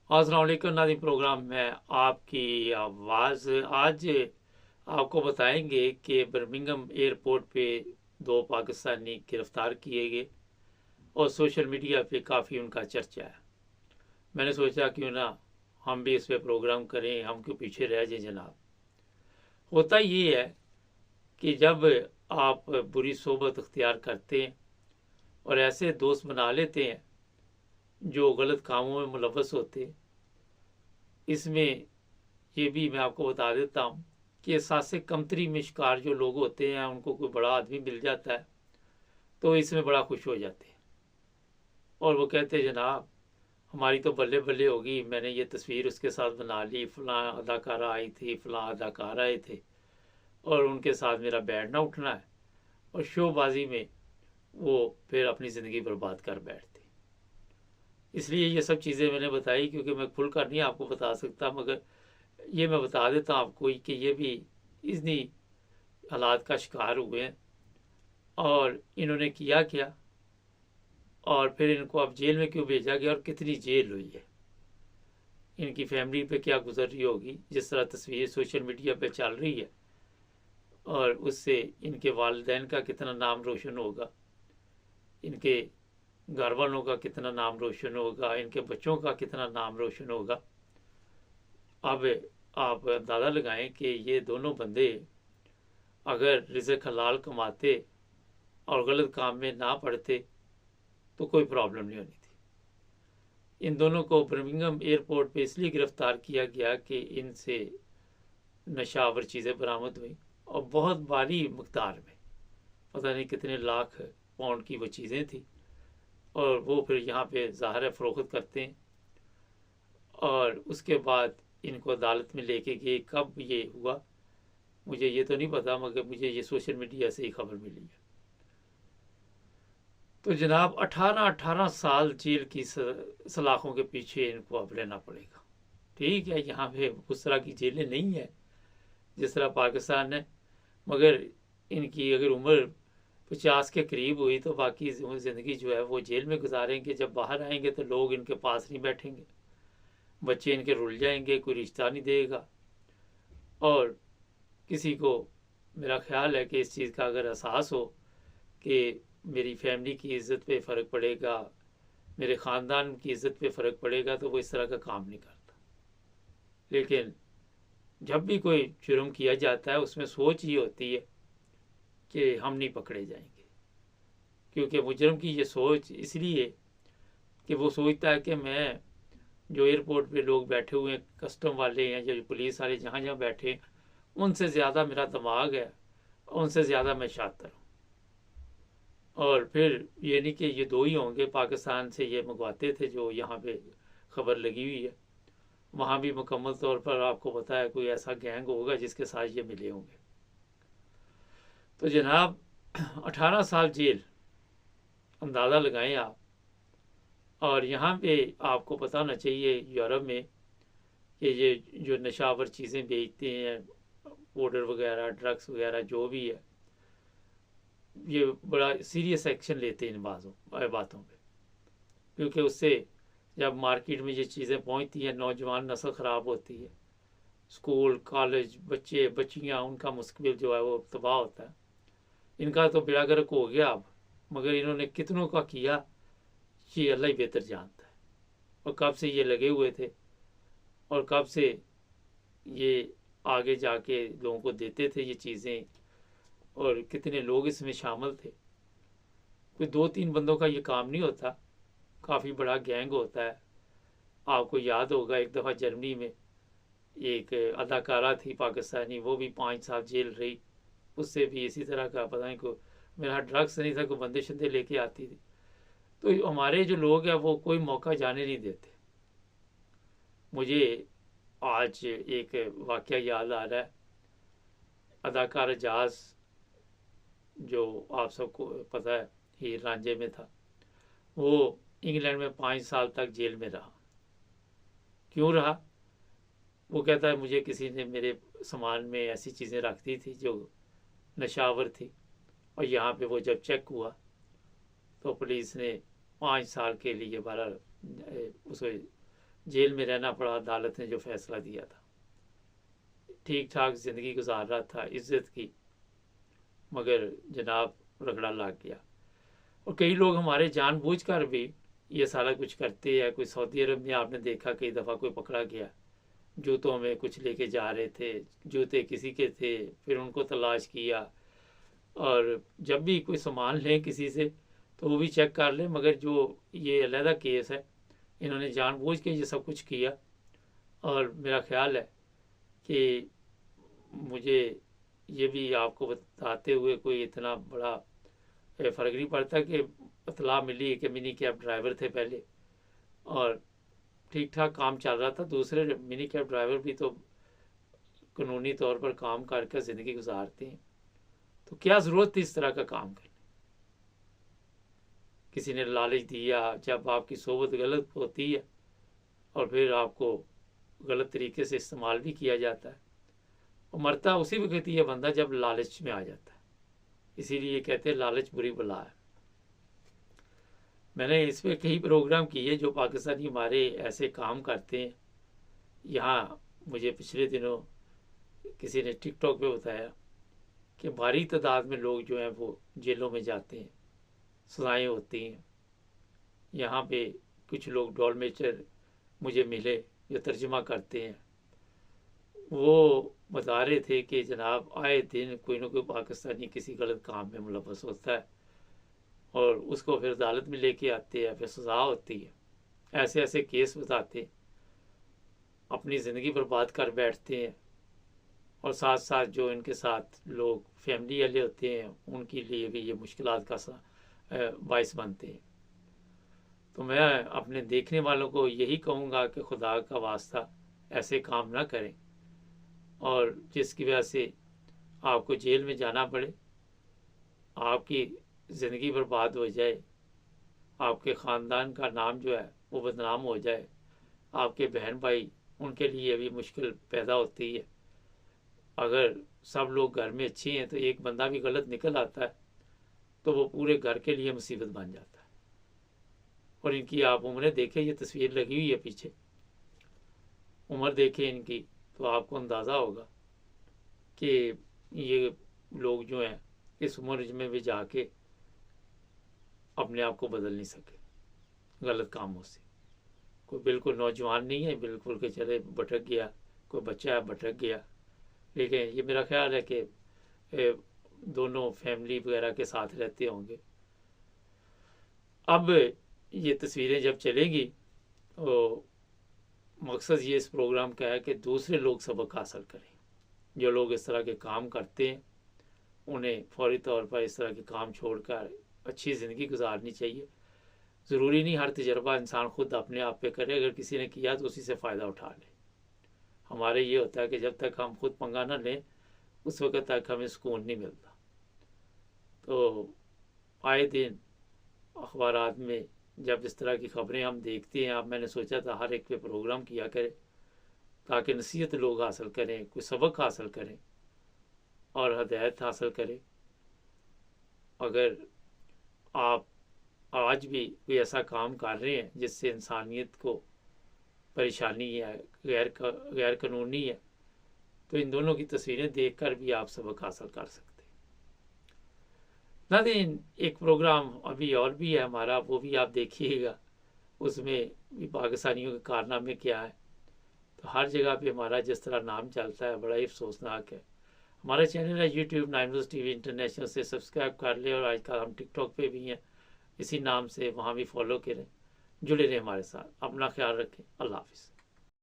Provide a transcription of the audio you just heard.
अस्सलाम वालेकुम नाज़रीन। प्रोग्राम में आपकी आवाज़ आज आपको बताएंगे कि बर्मिंघम एयरपोर्ट पे दो पाकिस्तानी गिरफ्तार किए गए और सोशल मीडिया पे काफ़ी उनका चर्चा है। मैंने सोचा क्यों ना हम भी इस पे प्रोग्राम करें, हम क्यों पीछे रह जाए जनाब। होता ये है कि जब आप बुरी सोबत अख्तियार करते हैं और ऐसे दोस्त बना लेते हैं जो गलत कामों में मुलव्वस होते हैं, इसमें ये भी मैं आपको बता देता हूँ कि एहसास कमतरी में शिकार जो लोग होते हैं, उनको कोई बड़ा आदमी मिल जाता है तो इसमें बड़ा खुश हो जाते हैं और वो कहते हैं जनाब हमारी तो बल्ले बल्ले होगी, मैंने ये तस्वीर उसके साथ बना ली, फलां अदाकारा आई थी, फलां अदाकार आए थे और उनके साथ मेरा बैठ ना उठना है। और शोबाजी में वो फिर अपनी ज़िंदगी बर्बाद कर बैठते। इसलिए ये सब चीज़ें मैंने बताई क्योंकि मैं खुल कर नहीं आपको बता सकता, मगर ये मैं बता देता हूँ आपको कि ये भी इतनी हालात का शिकार हुए हैं और इन्होंने किया क्या और फिर इनको अब जेल में क्यों भेजा गया और कितनी जेल हुई है, इनकी फैमिली पे क्या गुजर रही होगी। जिस तरह तस्वीर सोशल मीडिया पे चल रही है और उससे इनके वालिदैन का कितना नाम रोशन होगा, इनके घर वालों का कितना नाम रोशन होगा, इनके बच्चों का कितना नाम रोशन होगा। अब आप अंदाज़ा लगाएं कि ये दोनों बंदे अगर रिज़्क हलाल कमाते और गलत काम में ना पड़ते तो कोई प्रॉब्लम नहीं होनी थी। इन दोनों को बर्मिंघम एयरपोर्ट पे इसलिए गिरफ्तार किया गया कि इनसे नशावर चीज़ें बरामद हुई और बहुत भारी मकदार में, पता नहीं कितने लाख पाउंड की वो चीज़ें थी और वो फिर यहाँ पे ज़ाहिर है फ़रोख्त करते हैं। और उसके बाद इनको अदालत में लेके गए। कब ये हुआ मुझे ये तो नहीं पता, मगर मुझे ये सोशल मीडिया से ही खबर मिली है। तो जनाब 18-18 साल जेल की सलाखों के पीछे इनको अब रहना पड़ेगा। ठीक है, यहाँ पे उस तरह की जेलें नहीं है जिस तरह पाकिस्तान है, मगर इनकी अगर उम्र 50 के करीब हुई तो बाकी ज़िंदगी जो है वो जेल में गुजारेंगे। जब बाहर आएंगे तो लोग इनके पास नहीं बैठेंगे, बच्चे इनके रुल जाएंगे, कोई रिश्ता नहीं देगा। और किसी को मेरा ख्याल है कि इस चीज़ का अगर एहसास हो कि मेरी फैमिली की इज़्ज़त पे फ़र्क पड़ेगा, मेरे ख़ानदान की इज़्ज़त पे फ़र्क पड़ेगा, तो वो इस तरह का काम नहीं करता। लेकिन जब भी कोई जुर्म किया जाता है उसमें सोच ये होती है कि हम नहीं पकड़े जाएंगे, क्योंकि मुजरम की ये सोच इसलिए कि वो सोचता है कि मैं जो एयरपोर्ट पे लोग बैठे हुए हैं, कस्टम वाले हैं, जो पुलिस वाले जहाँ जहाँ बैठे हैं, उनसे ज़्यादा मेरा दिमाग है, उनसे ज़्यादा मैं शातिर हूँ। और फिर ये नहीं कि ये दो ही होंगे, पाकिस्तान से ये मंगवाते थे जो यहाँ पे खबर लगी हुई है, वहाँ भी मुकम्मल तौर पर आपको पता है कोई ऐसा गैंग होगा जिसके साथ ये मिले होंगे। तो जनाब 18 साल जेल, अंदाज़ा लगाएं आप। और यहाँ पे आपको पता होना चाहिए यूरोप में कि ये जो नशावर चीज़ें बेचते हैं, पाउडर वगैरह, ड्रग्स वगैरह जो भी है, ये बड़ा सीरियस एक्शन लेते हैं इन बातों पे, क्योंकि उससे जब मार्केट में ये चीज़ें पहुँचती हैं नौजवान नस्ल ख़राब होती है, स्कूल कॉलेज बच्चे बच्चियाँ, उनका मुस्तकबिल जो है वो तबाह होता है। इनका तो बेड़ा गर्क हो गया अब, मगर इन्होंने कितनों का किया ये अल्लाह ही बेहतर जानता है। और कब से ये लगे हुए थे और कब से ये आगे जाके लोगों को देते थे ये चीज़ें, और कितने लोग इसमें शामिल थे। कोई 2-3 बंदों का ये काम नहीं होता, काफ़ी बड़ा गैंग होता है। आपको याद होगा एक दफ़ा जर्मनी में एक अदाकारा थी पाकिस्तानी, वो भी 5 साल जेल रही। उससे भी इसी तरह का पता नहीं को मेरा ड्रग्स नहीं था, कोई बंदे शंदे लेके आती थी। तो हमारे जो लोग हैं वो कोई मौका जाने नहीं देते। मुझे आज एक वाक़या याद आ रहा है। अदाकार एजाज, जो आप सबको पता है हीर रांझे में था, वो इंग्लैंड में 5 साल तक जेल में रहा। क्यों रहा? वो कहता है मुझे किसी ने मेरे सामान में ऐसी चीज़ें रख दी थी जो नशावर थी, और यहाँ पे वो जब चेक हुआ तो पुलिस ने 5 साल के लिए बहरहाल उसको जेल में रहना पड़ा, अदालत ने जो फैसला दिया था। ठीक ठाक ज़िंदगी गुजार रहा था, इज्जत की, मगर जनाब रगड़ा लग गया। और कई लोग हमारे जानबूझकर भी ये सारा कुछ करते हैं। कोई सऊदी अरब में आपने देखा कई दफ़ा कोई पकड़ा गया, जूतों में कुछ लेके जा रहे थे, जूते किसी के थे, फिर उनको तलाश किया। और जब भी कोई सामान लें किसी से तो वो भी चेक कर लें। मगर जो ये अलहदा केस है, इन्होंने जानबूझ के ये सब कुछ किया। और मेरा ख्याल है कि मुझे ये भी आपको बताते हुए कोई इतना बड़ा फ़र्क नहीं पड़ता कि इतला मिली कि मिनी कैब ड्राइवर थे पहले और ठीक ठाक काम चल रहा था। दूसरे मिनी कैब ड्राइवर भी तो कानूनी तौर पर काम करके ज़िंदगी गुजारते हैं। तो क्या ज़रूरत थी इस तरह का काम करने? किसी ने लालच दिया, जब आपकी सोबत गलत होती है और फिर आपको गलत तरीके से इस्तेमाल भी किया जाता है। और मरता उसी वक्त ये बंदा जब लालच में आ जाता है। इसीलिए कहते हैं लालच बुरी बला है। मैंने इस पर कई प्रोग्राम किए जो पाकिस्तानी हमारे ऐसे काम करते हैं। यहाँ मुझे पिछले दिनों किसी ने टिकटॉक पे बताया कि भारी तादाद में लोग जो हैं वो जेलों में जाते हैं, सजाएं होती हैं। यहाँ पे कुछ लोग डॉलमेचर मुझे मिले जो तर्जुमा करते हैं। वो बता रहे थे कि जनाब आए दिन कोई ना कोई पाकिस्तानी किसी गलत काम में मुलव्वस होता है और उसको फिर अदालत में लेके आते हैं, फिर सज़ा होती है। ऐसे ऐसे केस बताते, अपनी ज़िंदगी बर्बाद कर बैठते हैं। और साथ साथ जो इनके साथ लोग फैमिली वाले होते हैं उनके लिए भी ये मुश्किलात का बायस बनते हैं। तो मैं अपने देखने वालों को यही कहूँगा कि खुदा का वास्ता ऐसे काम ना करें और जिसकी वजह से आपको जेल में जाना पड़े, आपकी ज़िंदगी बर्बाद हो जाए, आपके ख़ानदान का नाम जो है वो बदनाम हो जाए, आपके बहन भाई उनके लिए भी मुश्किल पैदा होती है। अगर सब लोग घर में अच्छे हैं तो एक बंदा भी गलत निकल आता है तो वो पूरे घर के लिए मुसीबत बन जाता है। और इनकी आप उम्रें देखें, ये तस्वीर लगी हुई है पीछे, उम्र देखें इनकी तो आपको अंदाज़ा होगा कि ये लोग जो हैं इस उम्र में भी जाके अपने आप को बदल नहीं सके गलत कामों से। कोई बिल्कुल नौजवान नहीं है बिल्कुल कि चले भटक गया, कोई बच्चा है भटक गया। लेकिन ये मेरा ख्याल है कि दोनों फैमिली वगैरह के साथ रहते होंगे। अब ये तस्वीरें जब चलेंगी तो मकसद ये इस प्रोग्राम का है कि दूसरे लोग सबक हासिल करें। जो लोग इस तरह के काम करते हैं उन्हें फौरी तौर पर इस तरह के काम छोड़कर अच्छी ज़िंदगी गुजारनी चाहिए। ज़रूरी नहीं हर तजर्बा इंसान खुद अपने आप पे करे, अगर किसी ने किया तो उसी से फ़ायदा उठा ले। हमारे ये होता है कि जब तक हम खुद पंगा ना लें उस वक्त तक हमें सुकून नहीं मिलता। तो आए दिन अखबारात में जब इस तरह की खबरें हम देखते हैं, अब मैंने सोचा था हर एक पे प्रोग्राम किया करें ताकि नसीहत लोग हासिल करें, कोई सबक हासिल करें और हदायत हासिल करें। अगर आप आज भी कोई ऐसा काम कर रहे हैं जिससे इंसानियत को परेशानी है, गैर कानूनी है, तो इन दोनों की तस्वीरें देखकर भी आप सबक हासिल कर सकते हैं। नाज़रीन, एक प्रोग्राम अभी और भी है हमारा, वो भी आप देखिएगा। उसमें भी पाकिस्तानियों के कारनामे क्या है। तो हर जगह पे हमारा जिस तरह नाम चलता है बड़ा ही अफसोसनाक है। हमारा चैनल है यूट्यूब 9 टीवी इंटरनेशनल से सब्सक्राइब कर ले और आजकल हम टिकटॉक पे भी हैं इसी नाम से, वहाँ भी फॉलो करें, जुड़े रहें हमारे साथ। अपना ख्याल रखें। अल्लाह हाफिज़।